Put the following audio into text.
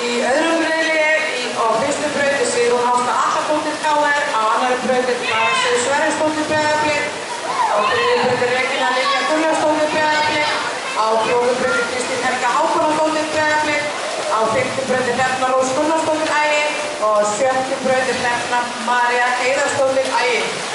Í öðrum riðli á fyrstu braut er Sigrún Ásta Atladóttir KR, á annarri braut er Klara Sif Sverrisdóttir Breiðablik, á þriðju braut er Regína Lilja Gunnlaugsdóttir Breiðablik, á fjórðu braut er Kristín Helga Hákonardóttir Breiðablik, á fimmtu braut er Hrefna Rós Gunnarsdóttir Ægir og á sjöttu braut er Hrefna María Heiðarsdóttir Ægir.